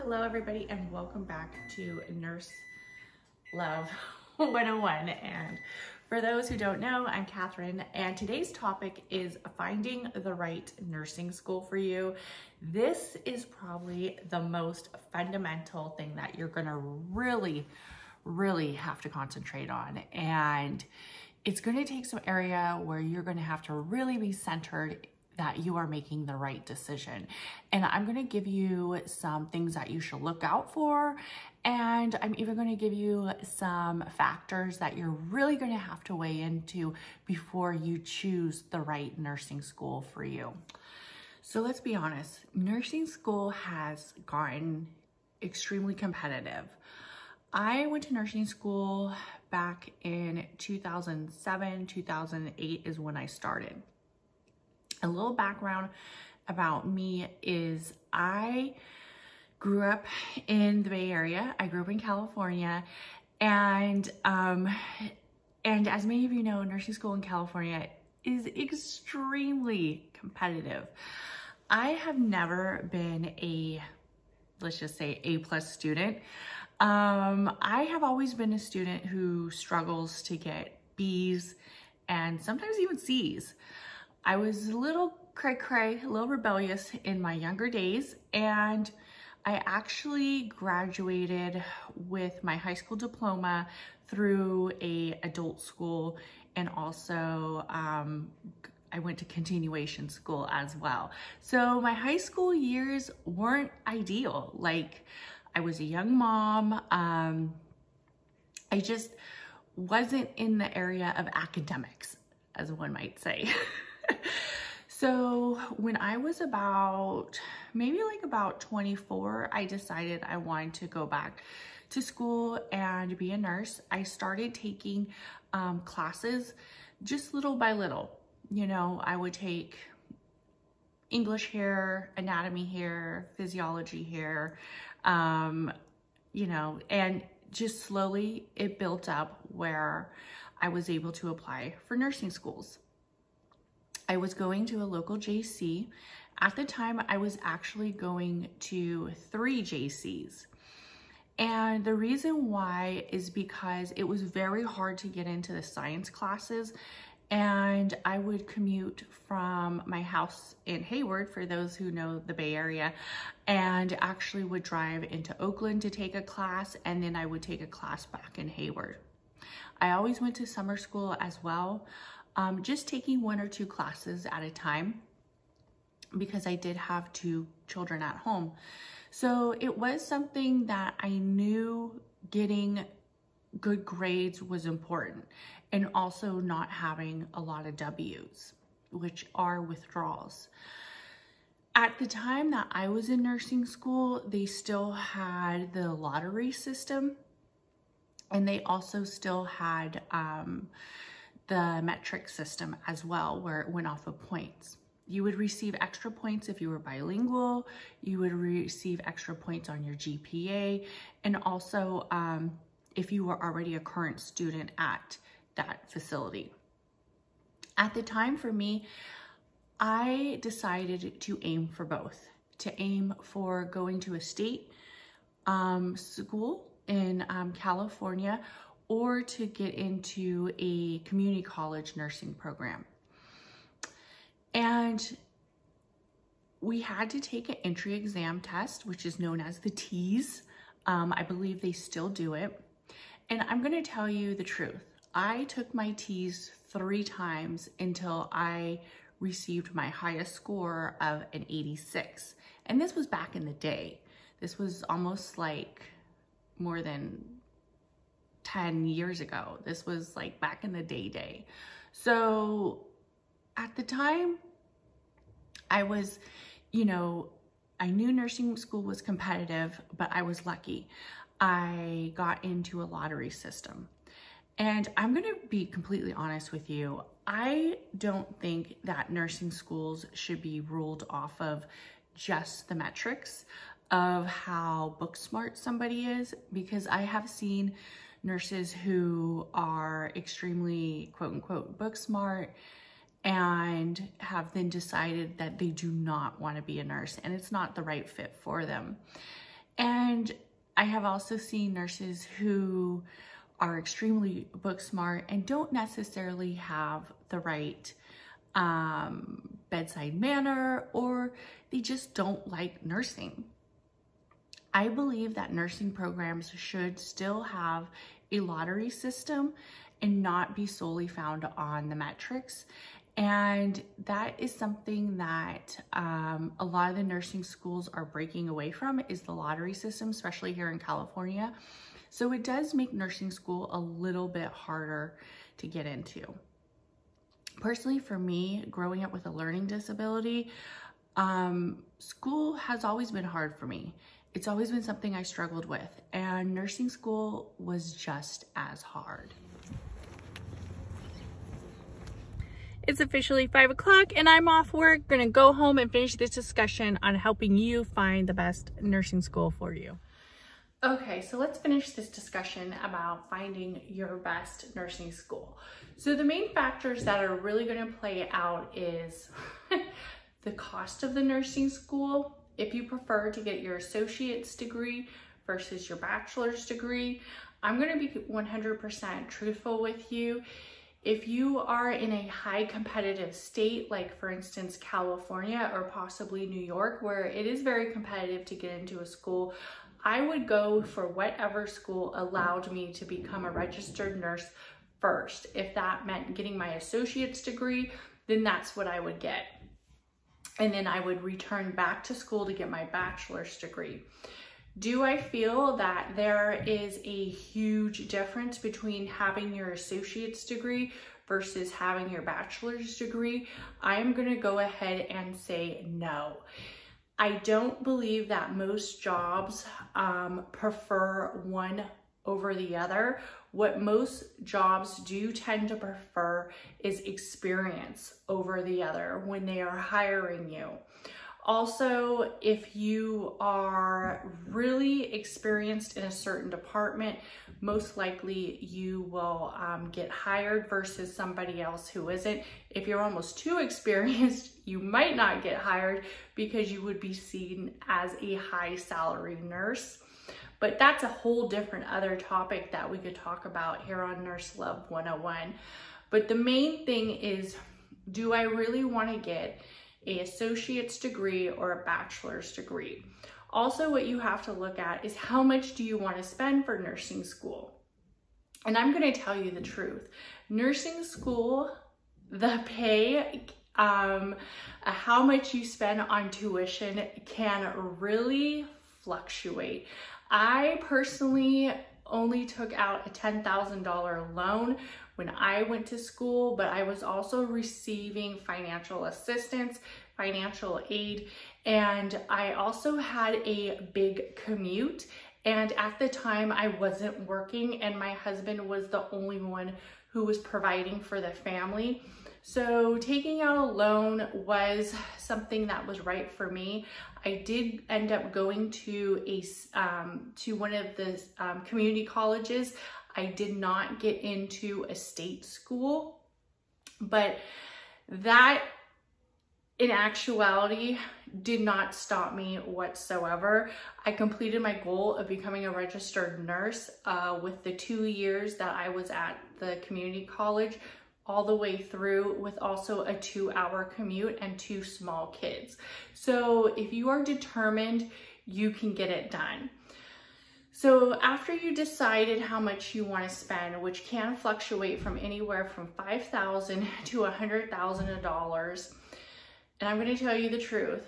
Hello everybody, and welcome back to Nurse Love 101. And for those who don't know, I'm Catherine, and today's topic is finding the right nursing school for you. This is probably the most fundamental thing that you're gonna really have to concentrate on. And it's gonna take some area where you're gonna have to really be centered that you are making the right decision. And I'm gonna give you some things that you should look out for. And I'm even gonna give you some factors that you're really gonna have to weigh into before you choose the right nursing school for you. So let's be honest, nursing school has gotten extremely competitive. I went to nursing school back in 2007, 2008 is when I started. A little background about me is I grew up in the Bay Area. I grew up in California, and as many of you know, nursing school in California is extremely competitive. I have never been a, let's just say, A+ student. I have always been a student who struggles to get B's and sometimes even C's. I was a little cray-cray, a little rebellious in my younger days, and I actually graduated with my high school diploma through an adult school, and also I went to continuation school as well. So my high school years weren't ideal. Like, I was a young mom. I just wasn't in the area of academics, as one might say. So when I was maybe about 24, I decided I wanted to go back to school and be a nurse. I started taking classes just little by little. You know, I would take English here, anatomy here, physiology here, you know, and just slowly it built up where I was able to apply for nursing schools. I was going to a local JC. At the time, I was actually going to 3 JCs. And the reason why is because it was very hard to get into the science classes, and I would commute from my house in Hayward, for those who know the Bay Area, and actually would drive into Oakland to take a class, and then I would take a class back in Hayward. I always went to summer school as well. Just taking 1 or 2 classes at a time because I did have 2 children at home. So it was something that I knew getting good grades was important, and also not having a lot of W's, which are withdrawals. At the time that I was in nursing school, they still had the lottery system, and they also still had the metric system as well, where it went off of points. You would receive extra points if you were bilingual, you would receive extra points on your GPA, and also if you were already a current student at that facility. At the time for me, I decided to aim for both, to aim for going to a state school in California, or to get into a community college nursing program. And we had to take an entry exam test, which is known as the TEAS. I believe they still do it. And I'm gonna tell you the truth. I took my TEAS 3 times until I received my highest score of an 86. And this was back in the day. This was almost like more than 10 years ago. This was like back in the day. So at the time, I was, you know, I knew nursing school was competitive, but I was lucky. I got into a lottery system. And I'm gonna be completely honest with you. I don't think that nursing schools should be ruled off of just the metrics of how book smart somebody is, because I have seen nurses who are extremely quote unquote book smart and have then decided that they do not want to be a nurse and it's not the right fit for them. And I have also seen nurses who are extremely book smart and don't necessarily have the right bedside manner, or they just don't like nursing. I believe that nursing programs should still have a lottery system and not be solely found on the metrics. And that is something that a lot of the nursing schools are breaking away from, is the lottery system, especially here in California. So it does make nursing school a little bit harder to get into. Personally, for me, growing up with a learning disability, school has always been hard for me. It's always been something I struggled with, and nursing school was just as hard. It's officially 5 o'clock and I'm off work. Gonna go home and finish this discussion on helping you find the best nursing school for you. Okay, so let's finish this discussion about finding your best nursing school. So the main factors that are really going to play out is the cost of the nursing school. If you prefer to get your associate's degree versus your bachelor's degree, I'm going to be 100% truthful with you. If you are in a high competitive state, like for instance, California or possibly New York, where it is very competitive to get into a school, I would go for whatever school allowed me to become a registered nurse first. If that meant getting my associate's degree, then that's what I would get. And then I would return back to school to get my bachelor's degree. Do I feel that there is a huge difference between having your associate's degree versus having your bachelor's degree? I am going to go ahead and say no. I don't believe that most jobs prefer one over the other. What most jobs do tend to prefer is experience over the other when they are hiring you. Also, if you are really experienced in a certain department, most likely you will get hired versus somebody else who isn't. If you're almost too experienced, you might not get hired because you would be seen as a high salary nurse. But that's a whole different other topic that we could talk about here on Nurse Love 101. But the main thing is, do I really want to get an associate's degree or a bachelor's degree? Also, what you have to look at is how much do you want to spend for nursing school? And I'm going to tell you the truth. Nursing school, the pay, how much you spend on tuition can really fluctuate. I personally only took out a $10,000 loan when I went to school, but I was also receiving financial assistance, financial aid, and I also had a big commute. And at the time I wasn't working and my husband was the only one who was providing for the family. So taking out a loan was something that was right for me. I did end up going to one of the community colleges. I did not get into a state school, but that in actuality did not stop me whatsoever. I completed my goal of becoming a registered nurse with the 2 years that I was at the community college, all the way through, with also a 2-hour commute and 2 small kids. So if you are determined, you can get it done. So after you decided how much you want to spend, which can fluctuate from anywhere from $5,000 to $100,000, and I'm going to tell you the truth,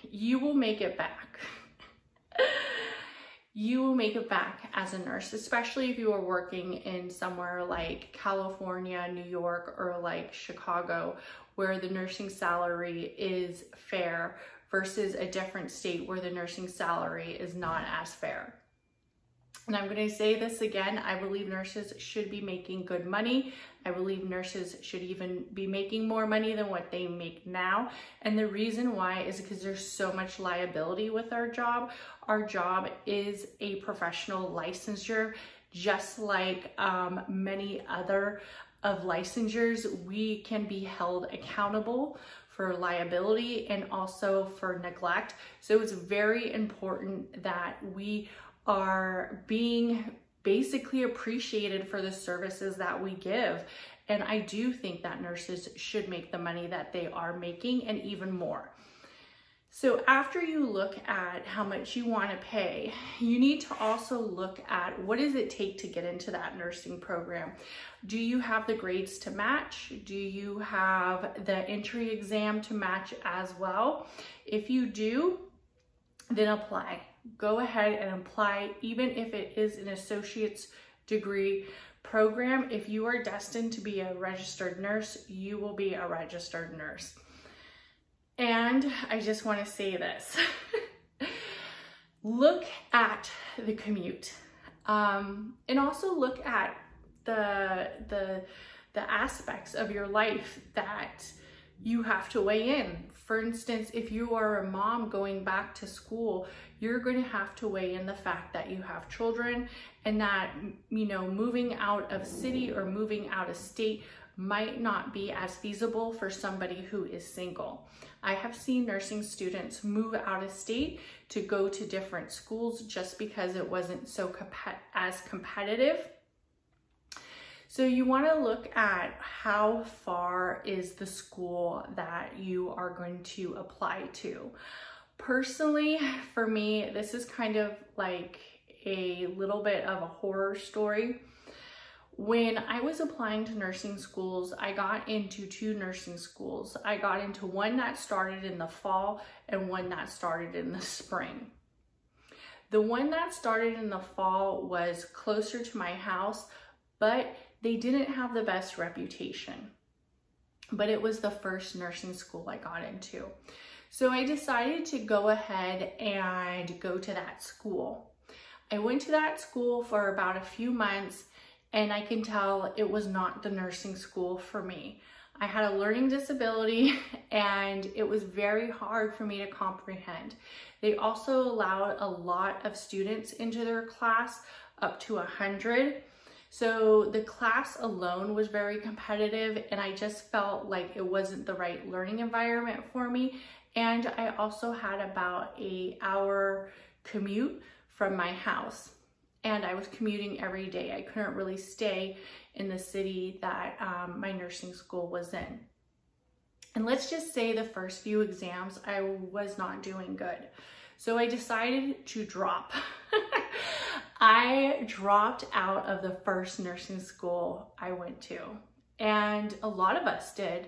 you will make it back. You will make it back as a nurse, especially if you are working in somewhere like California, New York, or like Chicago, where the nursing salary is fair versus a different state where the nursing salary is not as fair. And I'm going to say this again, I believe nurses should be making good money. I believe nurses should even be making more money than what they make now. And the reason why is because there's so much liability with our job. Our job is a professional licensure, just like many other of licensures. We can be held accountable for liability and also for neglect. So it's very important that we are being basically appreciated for the services that we give. And I do think that nurses should make the money that they are making and even more. So after you look at how much you want to pay, you need to also look at what does it take to get into that nursing program. Do you have the grades to match? Do you have the entry exam to match as well? If you do, then apply. Go ahead and apply, even if it is an associate's degree program. If you are destined to be a registered nurse, you will be a registered nurse. And I just want to say this. Look at the commute, and also look at the aspects of your life that you have to weigh in. For instance, if you are a mom going back to school, you're going to have to weigh in the fact that you have children, and that, you know, moving out of city or moving out of state might not be as feasible for somebody who is single. I have seen nursing students move out of state to go to different schools just because it wasn't so as competitive. So you want to look at how far is the school that you are going to apply to. Personally, for me, this is kind of like a little bit of a horror story. When I was applying to nursing schools, I got into 2 nursing schools. I got into one that started in the fall and one that started in the spring. The one that started in the fall was closer to my house, but they didn't have the best reputation. But it was the first nursing school I got into. So I decided to go ahead and go to that school. I went to that school for about a few months, and I can tell it was not the nursing school for me. I had a learning disability, and it was very hard for me to comprehend. They also allowed a lot of students into their class, up to 100. So the class alone was very competitive, and I just felt like it wasn't the right learning environment for me. And I also had about an hour commute from my house. And I was commuting every day. I couldn't really stay in the city that my nursing school was in. And let's just say the first few exams, I was not doing good. So I decided to drop. I dropped out of the first nursing school I went to. And a lot of us did,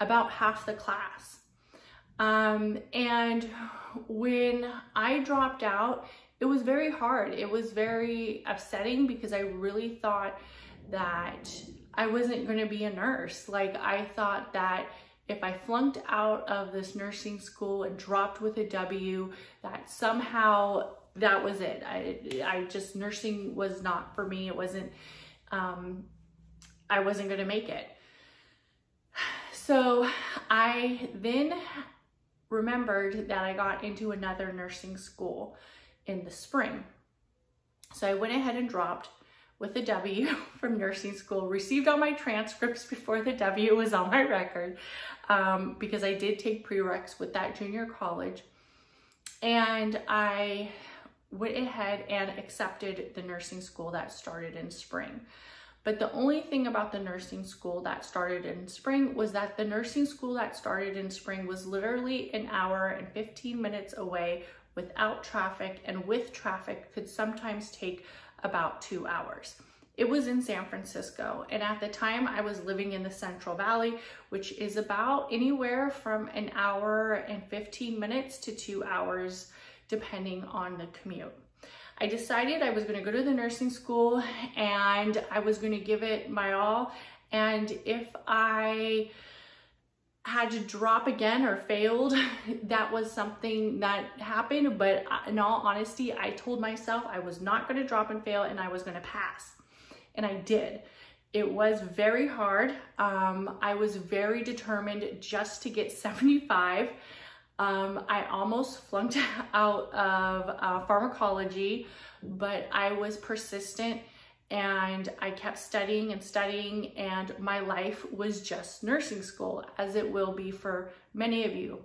about half the class. And when I dropped out, it was very hard. It was very upsetting because I really thought that I wasn't going to be a nurse. Like, I thought that if I flunked out of this nursing school and dropped with a W, that somehow that was it. I just, nursing was not for me. It wasn't, I wasn't going to make it. So I then remembered that I got into another nursing school in the spring. So I went ahead and dropped with a W from nursing school, received all my transcripts before the W was on my record, because I did take prereqs with that junior college. And I went ahead and accepted the nursing school that started in spring. But the only thing about the nursing school that started in spring was that the nursing school that started in spring was literally an hour and 15 minutes away without traffic, and with traffic could sometimes take about 2 hours. It was in San Francisco, and at the time I was living in the Central Valley, which is about anywhere from an hour and 15 minutes to 2 hours, depending on the commute. I decided I was going to go to the nursing school and I was going to give it my all, and if I had to drop again or failed, that was something that happened. But in all honesty, I told myself I was not going to drop and fail, and I was going to pass. And I did. It was very hard. I was very determined just to get 75. I almost flunked out of pharmacology, but I was persistent and I kept studying and studying, and my life was just nursing school, as it will be for many of you.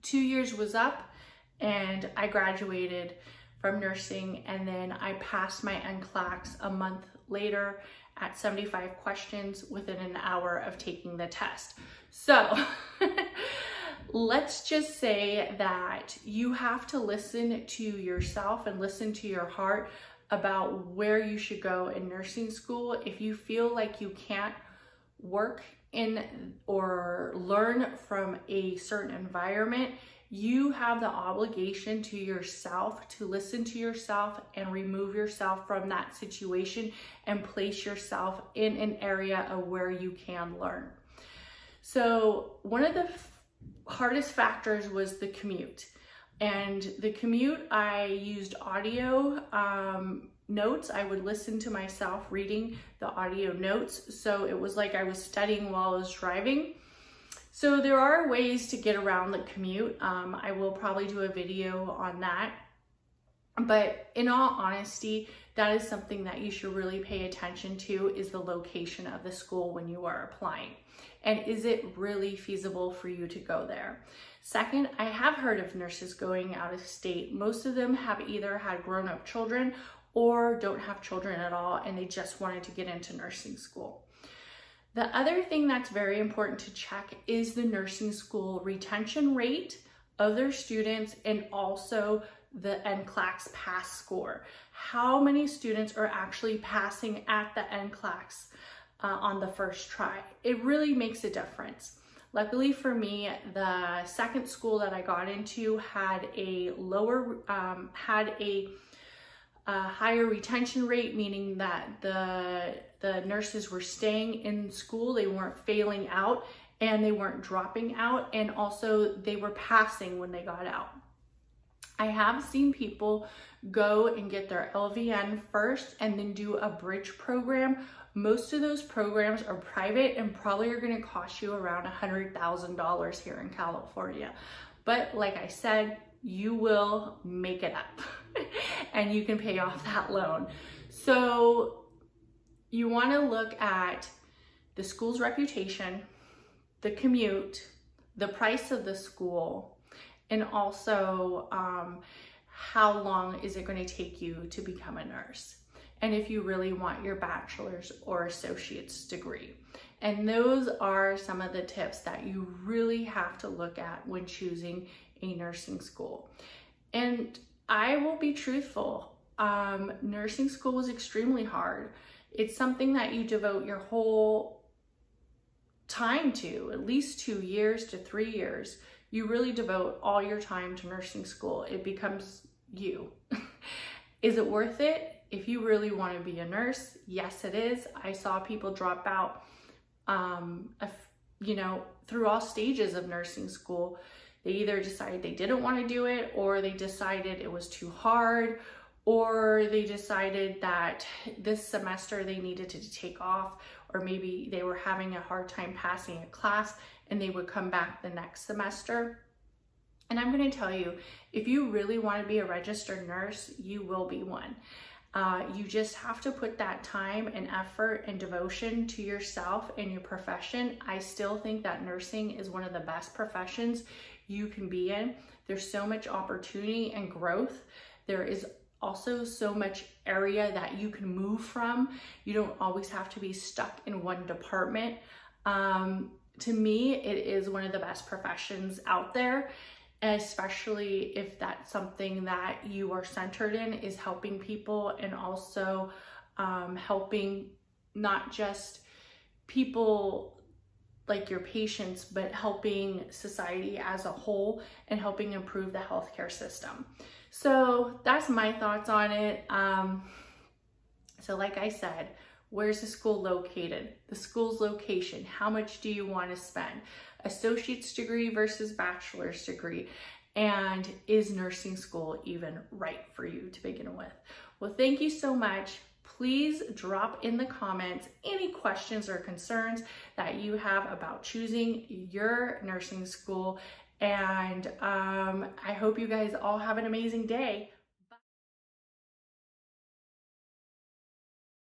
2 years was up and I graduated from nursing, and then I passed my NCLEX a month later at 75 questions within an hour of taking the test. So let's just say that you have to listen to yourself and listen to your heart about where you should go in nursing school. If you feel like you can't work in or learn from a certain environment, you have the obligation to yourself to listen to yourself and remove yourself from that situation and place yourself in an area of where you can learn. So one of the hardest factors was the commute. And the commute, I used audio notes. I would listen to myself reading the audio notes. So it was like I was studying while I was driving. So there are ways to get around the commute. I will probably do a video on that. But in all honesty, that is something that you should really pay attention to, is the location of the school when you are applying. And is it really feasible for you to go there? Second, I have heard of nurses going out of state. Most of them have either had grown-up children or don't have children at all, and they just wanted to get into nursing school. The other thing that's very important to check is the nursing school retention rate of their students, and also the NCLEX pass score. How many students are actually passing at the NCLEX on the first try? It really makes a difference. Luckily for me, the second school that I got into had a higher retention rate, meaning that the nurses were staying in school, they weren't failing out, and they weren't dropping out, and also they were passing when they got out. I have seen people go and get their LVN first and then do a bridge program. Most of those programs are private and probably are going to cost you around $100,000 here in California. But like I said, you will make it up and you can pay off that loan. So you want to look at the school's reputation, the commute, the price of the school, and also how long is it going to take you to become a nurse, and if you really want your bachelor's or associate's degree. And those are some of the tips that you really have to look at when choosing a nursing school. And I will be truthful, nursing school is extremely hard. It's something that you devote your whole time to, at least 2 years to 3 years. You really devote all your time to nursing school. It becomes you. Is it worth it? If you really want to be a nurse, yes, it is. I saw people drop out, through all stages of nursing school. They either decided they didn't want to do it, or they decided it was too hard, or they decided that this semester they needed to take off, or maybe they were having a hard time passing a class and they would come back the next semester. And I'm going to tell you, if you really want to be a registered nurse, you will be one. You just have to put that time and effort and devotion to yourself and your profession. I still think that nursing is one of the best professions you can be in. There's so much opportunity and growth. There is also so much area that you can move from. You don't always have to be stuck in one department. To me, it is one of the best professions out there, especially if that's something that you are centered in, is helping people, and also helping not just people like your patients, but helping society as a whole and helping improve the healthcare system. So that's my thoughts on it. So like I said, where's the school located? The school's location. How much do you want to spend? Associate's degree versus bachelor's degree. And is nursing school even right for you to begin with? Well, thank you so much. Please drop in the comments any questions or concerns that you have about choosing your nursing school. And I hope you guys all have an amazing day.